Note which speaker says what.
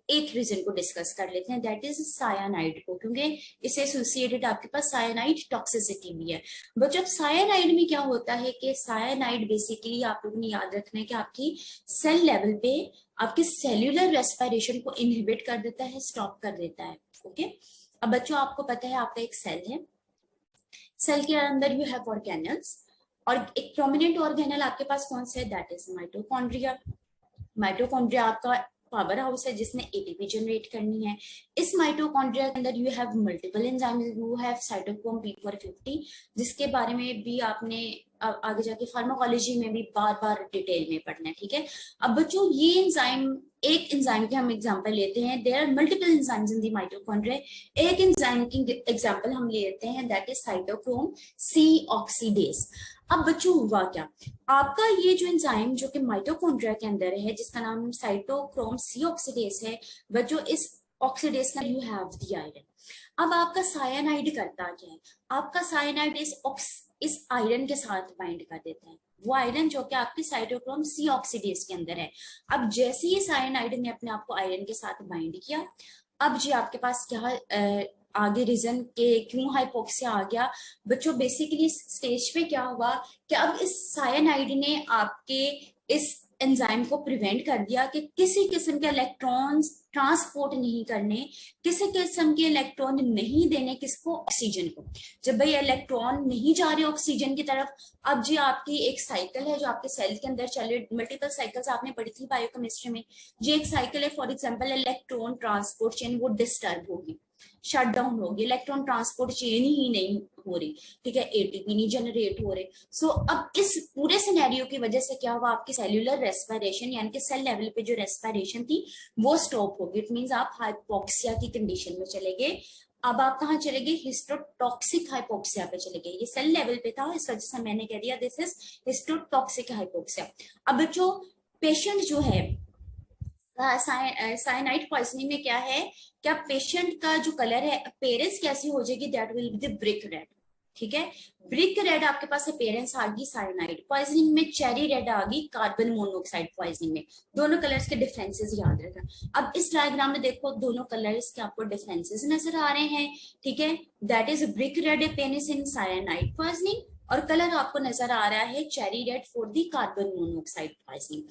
Speaker 1: एक रीजन को डिस्कस कर लेते हैं, दैट इज सायानाइड को, क्योंकि इससे एसोसिएटेड आपके पास सायानाइड टॉक्सिसिटी भी है। बट जब सायानाइड में क्या होता है कि सायानाइड बेसिकली आप लोगों ने याद रखना है कि आपकी सेल लेवल पे आपके सेल्यूलर रेस्पिरेशन को इनहिबिट कर देता है, स्टॉप कर देता है। ओके, अब बच्चों आपको पता है आपका एक सेल है, सेल के अंदर यू हैव ऑर्गेनल्स, और एक प्रोमिनेंट ऑर्गेनल आपके पास कौन सा है, दैट इज माइटोकॉन्ड्रिया। माइटोकॉन्ड्रिया आपका पावर हाउस है जिसने एटीपी जनरेट करनी है। इस माइटोकॉन्ड्रिया के अंदर you have multiple enzymes, you have cytochrome P450, जिसके बारे में भी आपने आगे जाके फार्माकोलॉजी में भी बार बार डिटेल में पढ़ना है, ठीक है। अब बच्चों ये एंजाइम, एक एंजाइम के हम एग्जांपल लेते हैं, there are multiple enzymes in the mitochondria. एक एंजाइम की एग्जांपल हम लेते हैं, that is cytochrome C oxidase. अब बच्चों हुआ क्या, आपका ये जो एंजाइम जो कि माइटोकॉन्ड्रिया के अंदर है, जिसका नाम साइटोक्रोम C ऑक्सीडेज है, बच्चों इस ऑक्सीडेज का यू हैव द आयरन। अब आपका सायानाइड करता क्या है, आपका सायानाइड इस आयरन के साथ बाइंड कर देता है, वो आयरन जो कि आपकी साइटोक्रोम C ऑक्सीडेज के अंदर है। अब जैसे ही सायानाइड ने अपने आप को आयरन के साथ बाइंड किया, अब जी आपके पास क्या आगे रीजन के क्यों हाइपोक्सिया आ गया बच्चों, बेसिकली स्टेज पे क्या हुआ कि अब इस सायानाइड ने आपके इस एंजाइम को प्रिवेंट कर दिया कि किसी किस्म के इलेक्ट्रॉन्स ट्रांसपोर्ट नहीं करने, किसी किस्म के इलेक्ट्रॉन नहीं देने, किसको, ऑक्सीजन को। जब भाई इलेक्ट्रॉन नहीं जा रहे ऑक्सीजन की तरफ, अब जी आपकी एक साइकिल है जो आपके सेल के अंदर चल रही, मल्टीपल साइकिल्स आपने पढ़ी थी बायोकेमिस्ट्री में। जी एक साइकिल है, for example electron transport chain वो डिस्टर्ब होगी, शट डाउन होगी, इलेक्ट्रॉन ट्रांसपोर्ट चेन ही नहीं हो रही, ठीक है, एटीपी नहीं जनरेट हो रहे। सो अब इस पूरे सिनेरियो की वजह से क्या हुआ, आपकी सेल्यूलर रेस्पिरेशन यानी कि सेल लेवल पे जो रेस्पिरेशन थी वो स्टॉप हो गई। इट मींस आप हाइपोक्सिया की कंडीशन में चले गए। अब आप कहाँ चले गए, हिस्टोटॉक्सिक हाइपोक्सिया पे चले गए। ये सेल लेवल पे था, इस वजह से मैंने कह दिया दिस इज हिस्टोटॉक्सिक हाइपोक्सिया। अब जो पेशेंट जो है साइनाइड पॉइजनिंग में क्या है, क्या पेशेंट का जो कलर है अपेयरेंस कैसी हो जाएगी, that will be the brick red, ठीक है। ब्रिक रेड आपके पास अपेयरेंस आ गई साइनाइड पॉइजनिंग में, चेरी रेड आ गई कार्बन मोनोऑक्साइड पॉइजनिंग में। दोनों कलर्स के डिफरेंसेस याद रखना। अब इस डायग्राम में देखो दोनों कलर्स के आपको डिफरेंसेस नजर आ रहे हैं, ठीक है। That is brick red appearance in cyanide poisoning, और कलर आपको नजर आ रहा है cherry red for the carbon monoxide poisoning.